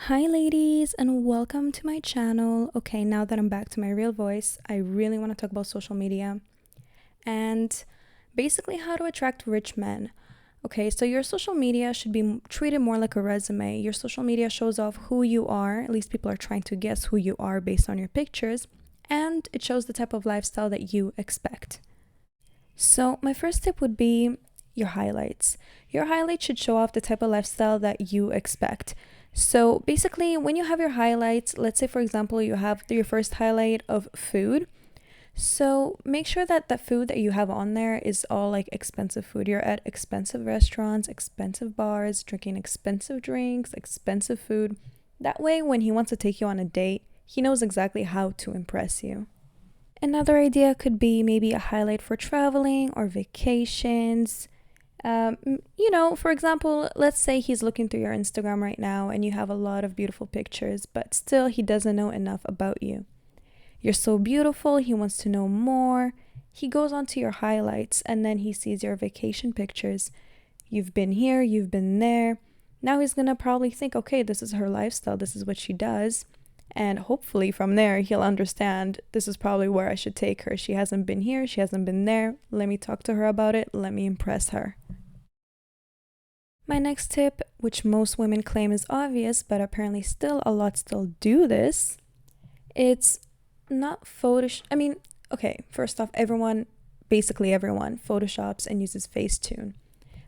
Hi ladies and welcome to my channel. Okay, now that I'm back to my real voice, I really want to talk about social media and basically how to attract rich men. Okay, so your social media should be treated more like a resume. Your social media shows off who you are, at least people are trying to guess who you are based on your pictures, and it shows the type of lifestyle that you expect. So, my first tip would be your highlights. Your highlights should show off the type of lifestyle that you expect. So, basically, when you have your highlights, let's say for example, you have your first highlight of food. So, make sure that the food that you have on there is all like expensive food. You're at expensive restaurants, expensive bars, drinking expensive drinks, expensive food. That way, when he wants to take you on a date, he knows exactly how to impress you. Another idea could be maybe a highlight for traveling or vacations. For example, let's say he's looking through your Instagram right now and you have a lot of beautiful pictures, but still he doesn't know enough about you. You're so beautiful, he wants to know more. He goes on to your highlights and then he sees your vacation pictures. You've been here, you've been there. Now he's gonna probably think, okay, this is her lifestyle, this is what she does. And hopefully from there, he'll understand this is probably where I should take her. She hasn't been here, she hasn't been there. Let me talk to her about it, let me impress her. My next tip, which most women claim is obvious, but apparently still a lot still do this, it's not Photoshop. Okay, first off, basically everyone, photoshops and uses Facetune.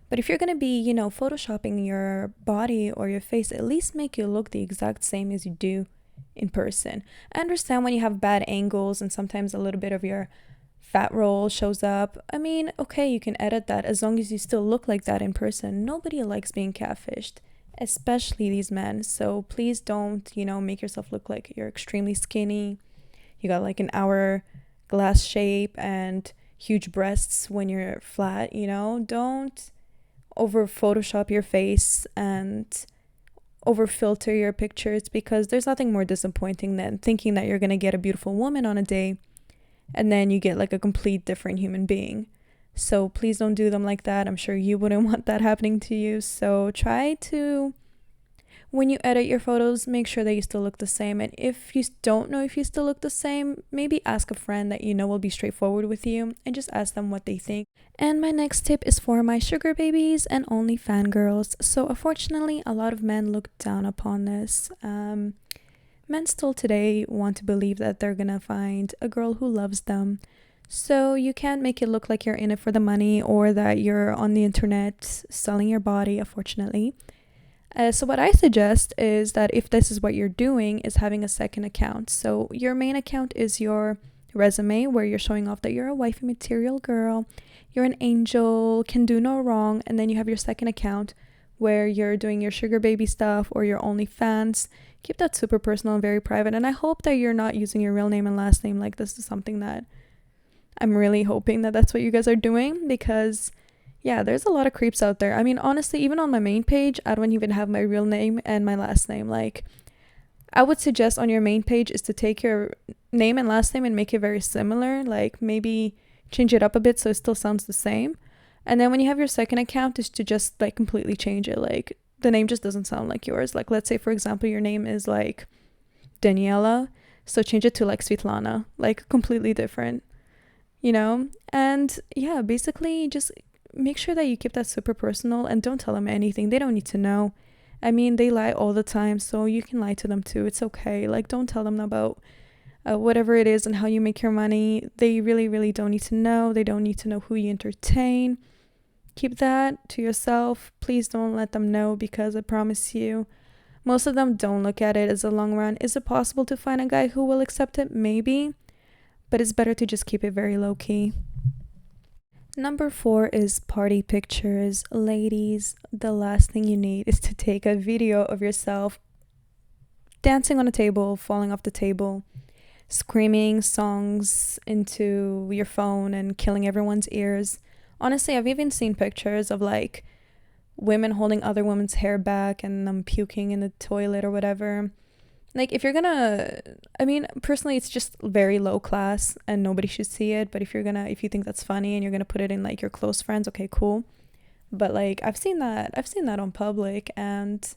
But if you're gonna be, photoshopping your body or your face, at least make you look the exact same as you do in person. I understand when you have bad angles and sometimes a little bit of your fat roll shows up. Okay, you can edit that as long as you still look like that in person. Nobody likes being catfished, especially these men. So please don't, make yourself look like you're extremely skinny. You got like an hourglass shape and huge breasts when you're flat, Don't over Photoshop your face and over filter your pictures, because there's nothing more disappointing than thinking that you're going to get a beautiful woman on a day and then you get like a complete different human being. So please don't do them like that. I'm sure you wouldn't want that happening to you. So try to, when you edit your photos, make sure that you still look the same. And if you don't know if you still look the same, maybe ask a friend that you know will be straightforward with you and just ask them what they think. And my next tip is for my sugar babies and only fangirls. So unfortunately, a lot of men look down upon this. Men still today want to believe that they're gonna find a girl who loves them. So you can't make it look like you're in it for the money or that you're on the internet selling your body, unfortunately. So what I suggest is that if this is what you're doing, is having a second account. So your main account is your resume, where you're showing off that you're a wifey material girl, you're an angel, can do no wrong. And then you have your second account where you're doing your sugar baby stuff or your OnlyFans. Keep that super personal and very private. And I hope that you're not using your real name and last name. Like, this is something that I'm really hoping that that's what you guys are doing, because yeah, there's a lot of creeps out there. Honestly, even on my main page, I don't even have my real name and my last name. Like, I would suggest on your main page is to take your name and last name and make it very similar. Like, maybe change it up a bit so it still sounds the same. And then when you have your second account, is to just like completely change it. Like, the name just doesn't sound like yours. Like, let's say for example your name is like Daniela, so change it to like Svetlana, like completely different, and yeah, basically just make sure that you keep that super personal and don't tell them anything. They don't need to know. They lie all the time, so you can lie to them too. It's okay. Like, don't tell them about whatever it is and how you make your money. They really, really don't need to know. They don't need to know who you entertain. Keep that to yourself. Please don't let them know, because I promise you, most of them don't look at it as a long run. Is it possible to find a guy who will accept it? Maybe. But it's better to just keep it very low key. Number 4 is party pictures. Ladies, the last thing you need is to take a video of yourself dancing on a table, falling off the table, screaming songs into your phone and killing everyone's ears. Honestly, I've even seen pictures of like women holding other women's hair back and them puking in the toilet or whatever. Like, if you're gonna, personally, it's just very low class and nobody should see it. But if you think that's funny and you're gonna put it in like your close friends, okay, cool. But like, I've seen that on public, and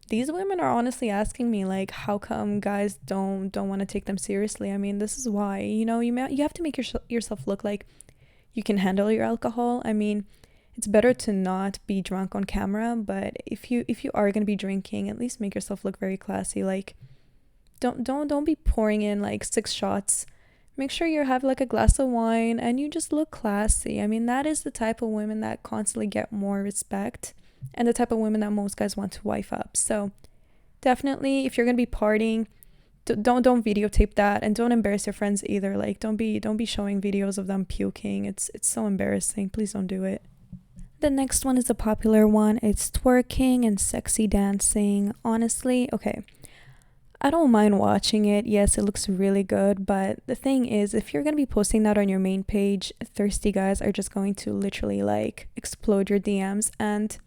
these women are honestly asking me like, how come guys don't want to take them seriously? I mean, this is why, you have to make yourself look like you can handle your alcohol. I mean, it's better to not be drunk on camera, but if you are going to be drinking, at least make yourself look very classy. Like, don't be pouring in like 6 shots. Make sure you have like a glass of wine and you just look classy. I mean, that is the type of women that constantly get more respect and the type of women that most guys want to wife up. So definitely, if you're going to be partying, don't videotape that, and don't embarrass your friends either. Like, don't be showing videos of them puking. It's so embarrassing. Please don't do it. The next one is a popular one. It's twerking and sexy dancing. Honestly, okay, I don't mind watching it. Yes, it looks really good, but the thing is, if you're going to be posting that on your main page, thirsty guys are just going to literally like explode your DMs. And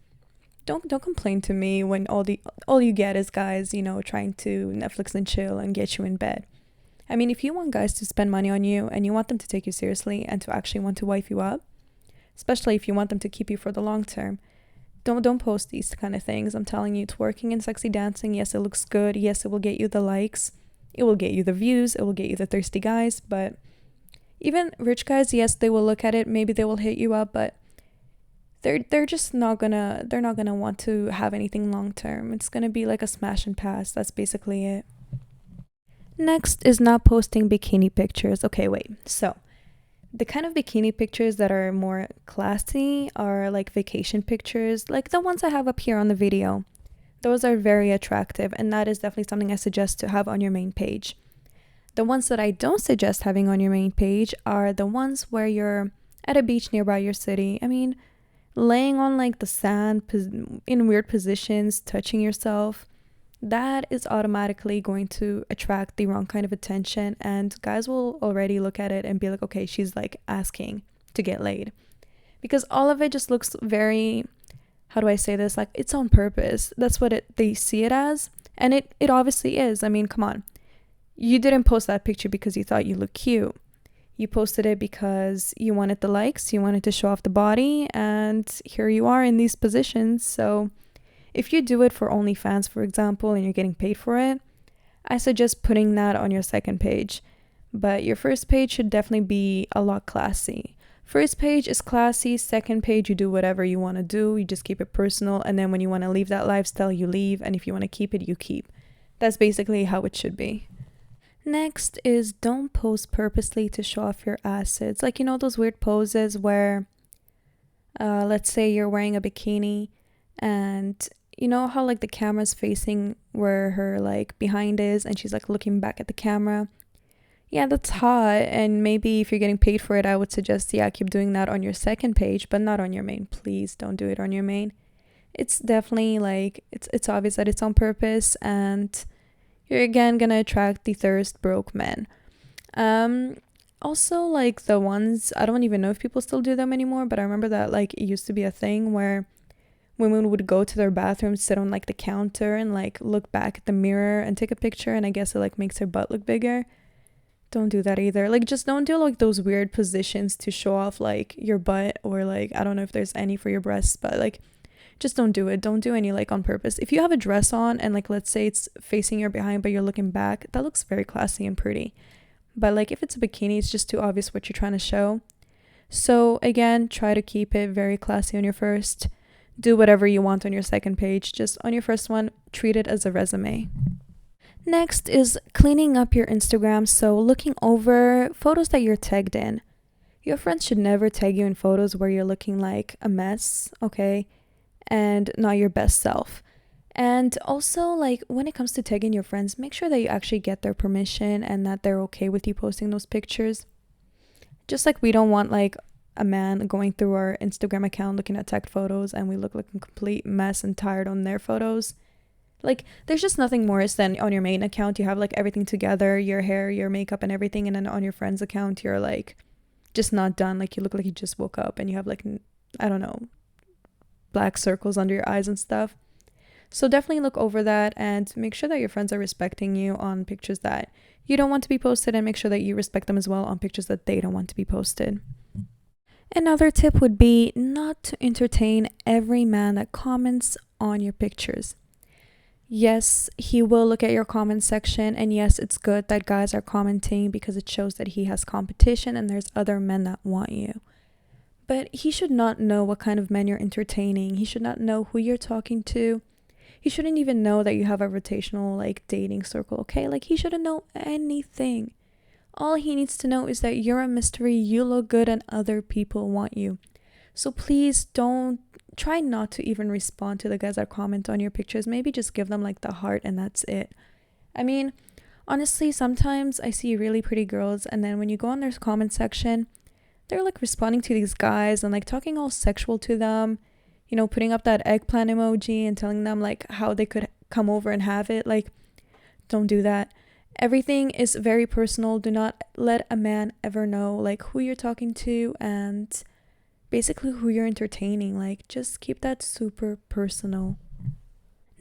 don't complain to me when all you get is guys, trying to Netflix and chill and get you in bed. I mean, if you want guys to spend money on you and you want them to take you seriously and to actually want to wife you up, especially if you want them to keep you for the long term, don't post these kind of things. I'm telling you, twerking and sexy dancing, yes, it looks good. Yes, it will get you the likes. It will get you the views. It will get you the thirsty guys. But even rich guys, yes, they will look at it. Maybe they will hit you up, but they're just not gonna want to have anything long term. It's gonna be like a smash and pass. That's basically it. Next is not posting bikini pictures. Okay, wait. So the kind of bikini pictures that are more classy are like vacation pictures, like the ones I have up here on the video. Those are very attractive, and that is definitely something I suggest to have on your main page. The ones that I don't suggest having on your main page are the ones where you're at a beach nearby your city. I mean, laying on like the sand in weird positions, touching yourself, that is automatically going to attract the wrong kind of attention, and guys will already look at it and be like, okay, she's like asking to get laid, because all of it just looks very, how do I say this, like it's on purpose. That's what they see it as, and it obviously is. I mean, come on, you didn't post that picture because you thought you looked cute. You posted it because you wanted the likes, you wanted to show off the body, and here you are in these positions. So if you do it for OnlyFans, for example, and you're getting paid for it, I suggest putting that on your second page. But your first page should definitely be a lot classy. First page is classy. Second page, you do whatever you want to do. You just keep it personal. And then when you want to leave that lifestyle, you leave. And if you want to keep it, you keep. That's basically how it should be. Next is don't pose purposely to show off your assets. Like, those weird poses where, let's say you're wearing a bikini and you know how like the camera's facing where her like behind is and she's like looking back at the camera. Yeah, that's hot, and maybe if you're getting paid for it, I would suggest, yeah, keep doing that on your second page, but not on your main. Please don't do it on your main. It's definitely like it's obvious that it's on purpose, and you're again gonna attract the thirst broke men. Also, like the ones, I don't even know if people still do them anymore, but I remember that like it used to be a thing where women would go to their bathroom, sit on like the counter and like look back at the mirror and take a picture, and I guess it like makes her butt look bigger. Don't do that either. Like, just don't do like those weird positions to show off like your butt, or like I don't know if there's any for your breasts, but like just don't do it. Don't do any like on purpose. If you have a dress on and like let's say it's facing your behind but you're looking back, that looks very classy and pretty. But like if it's a bikini, it's just too obvious what you're trying to show. So again, try to keep it very classy on your first. Do whatever you want on your second page. Just on your first one, treat it as a resume. Next is cleaning up your Instagram. So looking over photos that you're tagged in. Your friends should never tag you in photos where you're looking like a mess, okay? And not your best self. And also, like, when it comes to tagging your friends, make sure that you actually get their permission and that they're okay with you posting those pictures. Just like we don't want like a man going through our Instagram account looking at tagged photos and we look like a complete mess and tired on their photos. Like, there's just nothing worse than on your main account you have like everything together, your hair, your makeup and everything, and then on your friend's account you're like just not done. Like, you look like you just woke up and you have like, I don't know, black circles under your eyes and stuff. So definitely look over that and make sure that your friends are respecting you on pictures that you don't want to be posted, and make sure that you respect them as well on pictures that they don't want to be posted. Another tip would be not to entertain every man that comments on your pictures. Yes, he will look at your comment section, and yes, it's good that guys are commenting because it shows that he has competition and there's other men that want you. But he should not know what kind of men you're entertaining. He should not know who you're talking to. He shouldn't even know that you have a rotational like dating circle, okay? Like he shouldn't know anything. All he needs to know is that you're a mystery, you look good, and other people want you. So please don't try not to even respond to the guys that comment on your pictures. Maybe just give them like the heart and that's it. I mean, honestly, sometimes I see really pretty girls, and then when you go on their comment section, they're like responding to these guys and like talking all sexual to them, putting up that eggplant emoji and telling them like how they could come over and have it. Like, don't do that. Everything is very personal. Do not let a man ever know like who you're talking to and basically who you're entertaining. Like, just keep that super personal.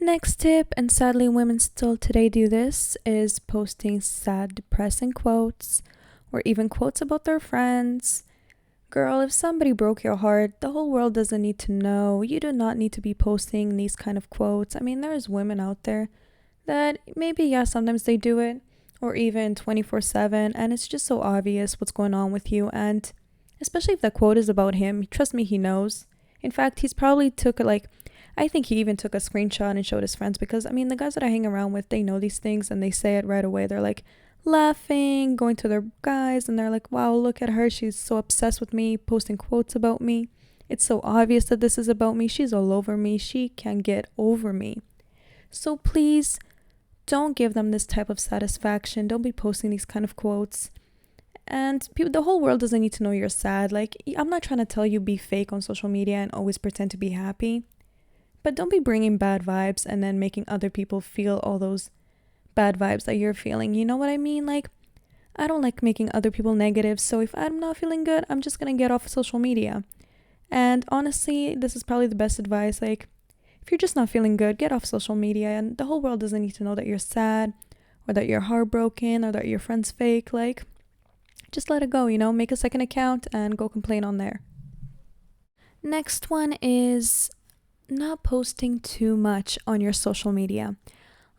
Next tip, and sadly women still today do this, is posting sad, depressing quotes or even quotes about their friends. Girl, if somebody broke your heart, the whole world doesn't need to know. You do not need to be posting these kind of quotes. I mean, there's women out there that maybe, yeah, sometimes they do it, or even 24/7, and it's just so obvious what's going on with you. And especially if the quote is about him, trust me, he knows. In fact, he's probably I think he even took a screenshot and showed his friends, because I mean, the guys that I hang around with, they know these things and they say it right away. They're like laughing, going to their guys, and they're like, wow, look at her, she's so obsessed with me, posting quotes about me. It's so obvious that this is about me. She's all over me. She can't get over me. So please don't give them this type of satisfaction. Don't be posting these kind of quotes. And the whole world doesn't need to know you're sad. Like, I'm not trying to tell you be fake on social media and always pretend to be happy, but don't be bringing bad vibes and then making other people feel all those bad vibes that you're feeling. You know what I mean? Like, I don't like making other people negative. So if I'm not feeling good, I'm just going to get off social media. And honestly, this is probably the best advice. Like, if you're just not feeling good, get off social media, and the whole world doesn't need to know that you're sad or that you're heartbroken or that your friend's fake. Like, just let it go, make a second account and go complain on there. Next one is not posting too much on your social media.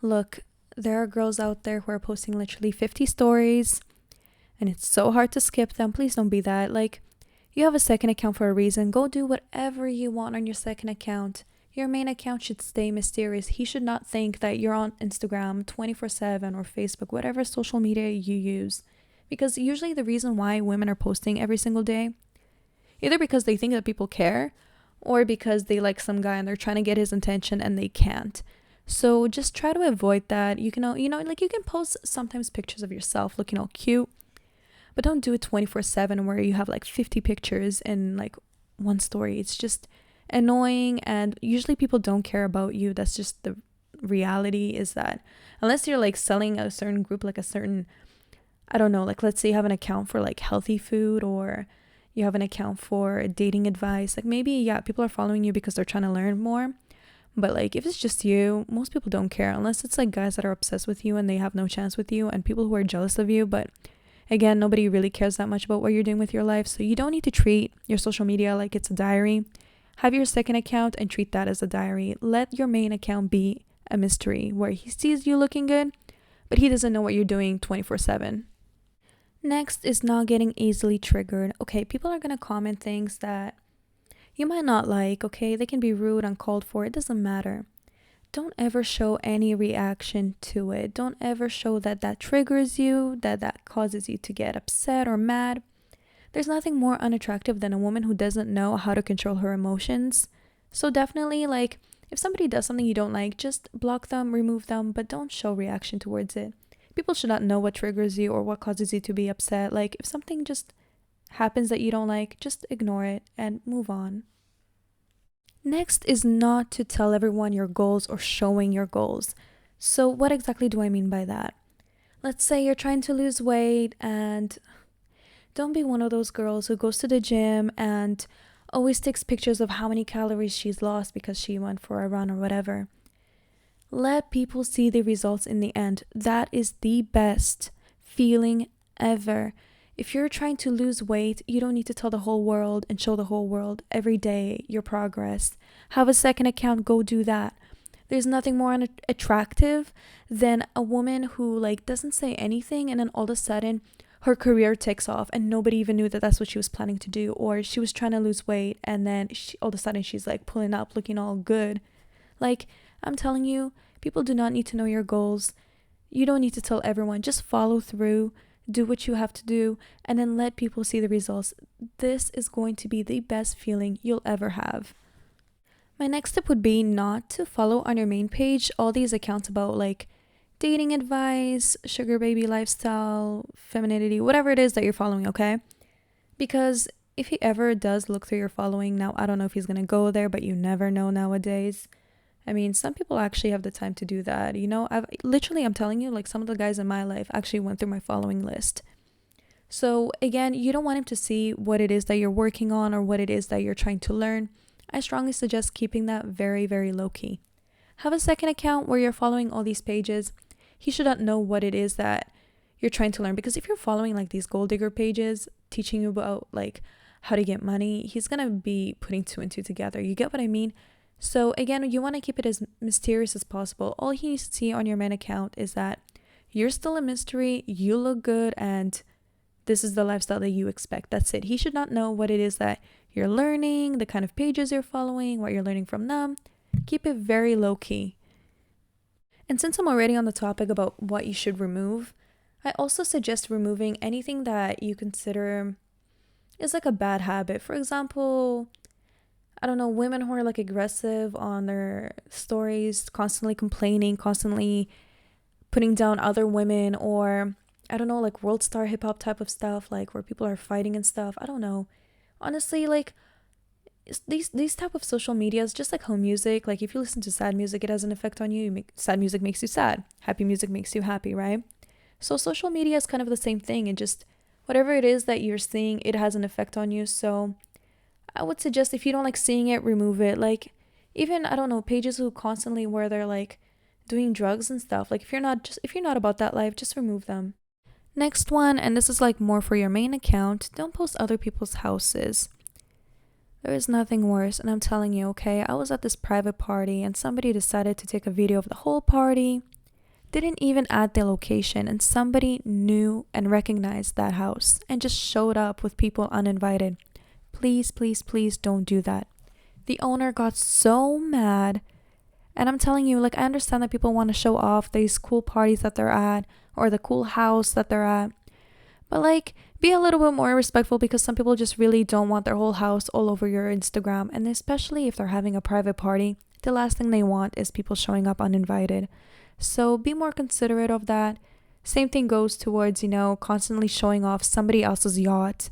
Look, there are girls out there who are posting literally 50 stories and it's so hard to skip them. Please don't be that. Like, you have a second account for a reason. Go do whatever you want on your second account. Your main account should stay mysterious. He should not think that you're on Instagram 24/7 or Facebook, whatever social media you use. Because usually the reason why women are posting every single day, either because they think that people care or because they like some guy and they're trying to get his attention and they can't. So just try to avoid that. You can, like you can post sometimes pictures of yourself looking all cute, but don't do it 24/7 where you have like 50 pictures in like one story. It's just annoying, and usually people don't care about you. That's just the reality, is that unless you're like selling a certain group, like a certain, I don't know, like let's say you have an account for like healthy food, or you have an account for dating advice, like maybe, yeah, people are following you because they're trying to learn more. But like if it's just you, most people don't care, unless it's like guys that are obsessed with you and they have no chance with you, and people who are jealous of you. But again, nobody really cares that much about what you're doing with your life, so you don't need to treat your social media like it's a diary. Have your second account and treat that as a diary. Let your main account be a mystery where he sees you looking good, but he doesn't know what you're doing 24/7. Next is not getting easily triggered. Okay, people are going to comment things that you might not like, okay? They can be rude, uncalled for, it doesn't matter. Don't ever show any reaction to it. Don't ever show that triggers you, that causes you to get upset or mad. There's nothing more unattractive than a woman who doesn't know how to control her emotions. So definitely, like, if somebody does something you don't like, just block them, remove them, but don't show reaction towards it. People should not know what triggers you or what causes you to be upset. Like, if something just happens that you don't like, just ignore it and move on. Next is not to tell everyone your goals or showing your goals. So what exactly do I mean by that? Let's say you're trying to lose weight, and don't be one of those girls who goes to the gym and always takes pictures of how many calories she's lost because she went for a run or whatever. Let people see the results in the end. That is the best feeling ever. If you're trying to lose weight, you don't need to tell the whole world and show the whole world every day your progress. Have a second account, go do that. There's nothing more attractive than a woman who like doesn't say anything and then all of a sudden her career takes off and nobody even knew that that's what she was planning to do, or she was trying to lose weight and then all of a sudden she's like pulling up looking all good. Like, I'm telling you, people do not need to know your goals. You don't need to tell everyone. Just follow through, do what you have to do, and then let people see the results. This is going to be the best feeling you'll ever have. My next tip would be not to follow on your main page all these accounts about like dating advice, sugar baby lifestyle, femininity, whatever it is that you're following, okay? Because if he ever does look through your following, now I don't know if he's gonna go there, but you never know nowadays. I mean, some people actually have the time to do that. You know, I'm telling you, like some of the guys in my life actually went through my following list. So again, you don't want him to see what it is that you're working on or what it is that you're trying to learn. I strongly suggest keeping that very, very low key. Have a second account where you're following all these pages. He should not know what it is that you're trying to learn, because if you're following like these gold digger pages teaching you about like how to get money, he's gonna be putting two and two together. You get what I mean? So again, you want to keep it as mysterious as possible. All he needs to see on your main account is that you're still a mystery, you look good, and this is the lifestyle that you expect. That's it. He should not know what it is that you're learning, the kind of pages you're following, what you're learning from them. Keep it very low key. And since I'm already on the topic about what you should remove, I also suggest removing anything that you consider is like a bad habit. For example, I don't know, women who are like aggressive on their stories, constantly complaining, constantly putting down other women, or I don't know, like world star hip hop type of stuff, like where people are fighting and stuff. I don't know. Honestly, like these type of social medias, just like how music, like if you listen to sad music, it has an effect on you. Sad music makes you sad. Happy music makes you happy, right? So social media is kind of the same thing, and just whatever it is that you're seeing, it has an effect on you. So I would suggest if you don't like seeing it, remove it. Like even, I don't know, pages who constantly where they're like doing drugs and stuff. Like if you're not about that life, just remove them. Next one, and this is like more for your main account, don't post other people's houses. There is nothing worse, and I'm telling you, okay, I was at this private party and somebody decided to take a video of the whole party, didn't even add the location, and somebody knew and recognized that house and just showed up with people uninvited. Please, please, please don't do that. The owner got so mad. And I'm telling you, like, I understand that people want to show off these cool parties that they're at or the cool house that they're at. But, like, be a little bit more respectful, because some people just really don't want their whole house all over your Instagram. And especially if they're having a private party, the last thing they want is people showing up uninvited. So be more considerate of that. Same thing goes towards, constantly showing off somebody else's yacht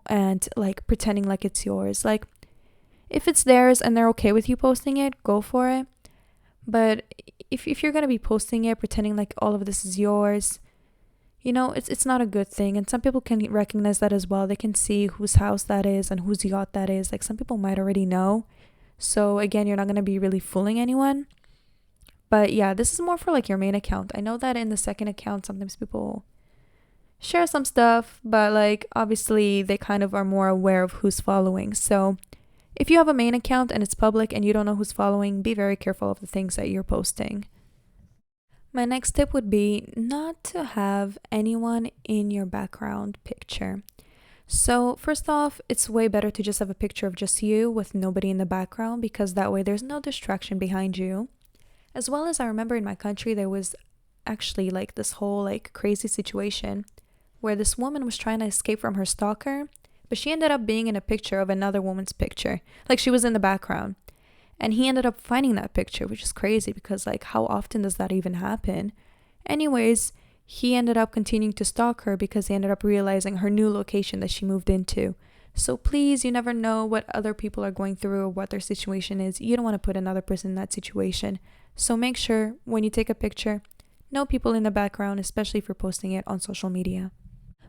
and like pretending like it's yours. Like if it's theirs and they're okay with you posting it, go for it. But if you're gonna be posting it pretending like all of this is yours, it's not a good thing. And some people can recognize that as well. They can see whose house that is and whose yacht that is. Like some people might already know. So again, you're not gonna be really fooling anyone. But yeah, this is more for like your main account. I know that in the second account sometimes people share some stuff, but like obviously they kind of are more aware of who's following. So if you have a main account and it's public and you don't know who's following, be very careful of the things that you're posting. My next tip would be not to have anyone in your background picture. So first off, it's way better to just have a picture of just you with nobody in the background, because that way there's no distraction behind you. As well as I remember in my country there was actually like this whole like crazy situation where this woman was trying to escape from her stalker, but she ended up being in a picture of another woman's picture. Like she was in the background. And he ended up finding that picture, which is crazy because like how often does that even happen? Anyways, he ended up continuing to stalk her because he ended up realizing her new location that she moved into. So please, you never know what other people are going through or what their situation is. You don't want to put another person in that situation. So make sure when you take a picture, no people in the background, especially if you're posting it on social media.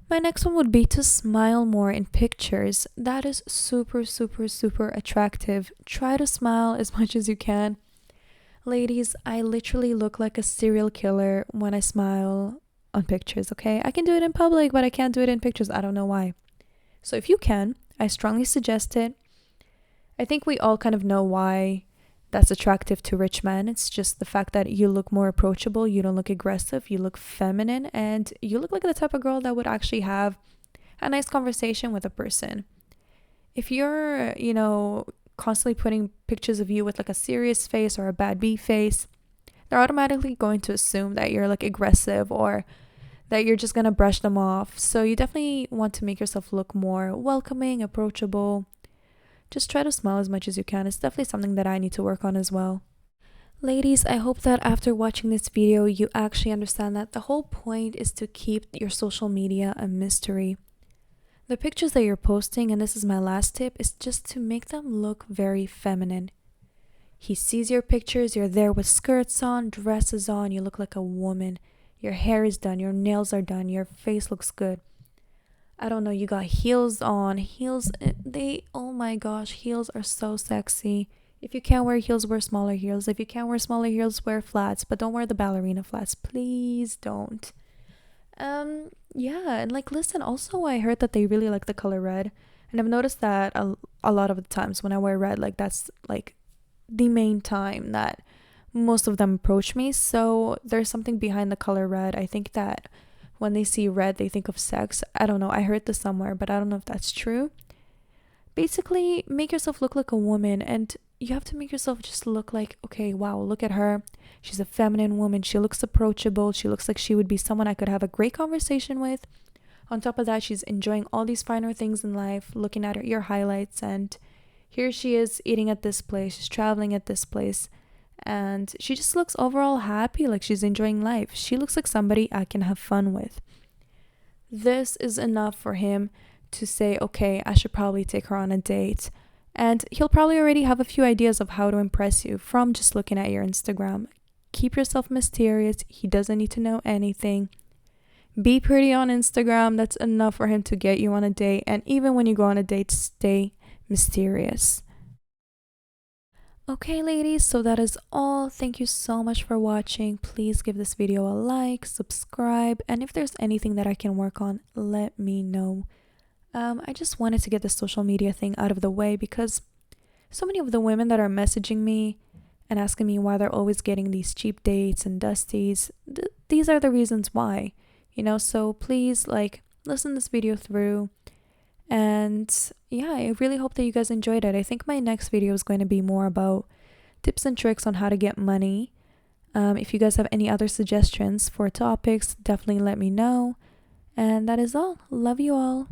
My next one would be to smile more in pictures. That is super, super, super attractive. Try to smile as much as you can. Ladies, I literally look like a serial killer when I smile on pictures, okay? I can do it in public, but I can't do it in pictures. I don't know why. So if you can, I strongly suggest it. I think we all kind of know why that's attractive to rich men. It's just the fact that you look more approachable, you don't look aggressive, you look feminine, and you look like the type of girl that would actually have a nice conversation with a person. If you're, constantly putting pictures of you with like a serious face or a bad B face, they're automatically going to assume that you're like aggressive or that you're just gonna brush them off. So you definitely want to make yourself look more welcoming, approachable. Just try to smile as much as you can. It's definitely something that I need to work on as well. Ladies, I hope that after watching this video, you actually understand that the whole point is to keep your social media a mystery. The pictures that you're posting, and this is my last tip, is just to make them look very feminine. He sees your pictures, you're there with skirts on, dresses on, you look like a woman. Your hair is done, your nails are done, your face looks good. I don't know, you got heels on. Heels, oh my gosh, heels are so sexy. If you can't wear heels, wear smaller heels. If you can't wear smaller heels, wear flats, but don't wear the ballerina flats. Please don't. Yeah, and like, listen, also I heard that they really like the color red. And I've noticed that a lot of the times when I wear red, like that's like the main time that most of them approach me. So there's something behind the color red. I think that when they see red, they think of sex. I don't know. I heard this somewhere, but I don't know if that's true. Basically, make yourself look like a woman, and you have to make yourself just look like, okay, wow, look at her. She's a feminine woman. She looks approachable. She looks like she would be someone I could have a great conversation with. On top of that, she's enjoying all these finer things in life, looking at your highlights, and here she is eating at this place. She's traveling at this place. And she just looks overall happy, like she's enjoying life. She looks like somebody I can have fun with. This is enough for him to say, okay, I should probably take her on a date. And he'll probably already have a few ideas of how to impress you from just looking at your Instagram. Keep yourself mysterious. He doesn't need to know anything. Be pretty on Instagram. That's enough for him to get you on a date. And even when you go on a date, stay mysterious. Okay, ladies, so that is all. Thank you so much for watching. Please give this video a like, subscribe, and if there's anything that I can work on, let me know. I just wanted to get the social media thing out of the way because so many of the women that are messaging me and asking me why they're always getting these cheap dates and dusties, these are the reasons why, so please, listen this video through. And yeah, I really hope that you guys enjoyed it. I think my next video is going to be more about tips and tricks on how to get money. If you guys have any other suggestions for topics, definitely let me know. And that is all. Love you all.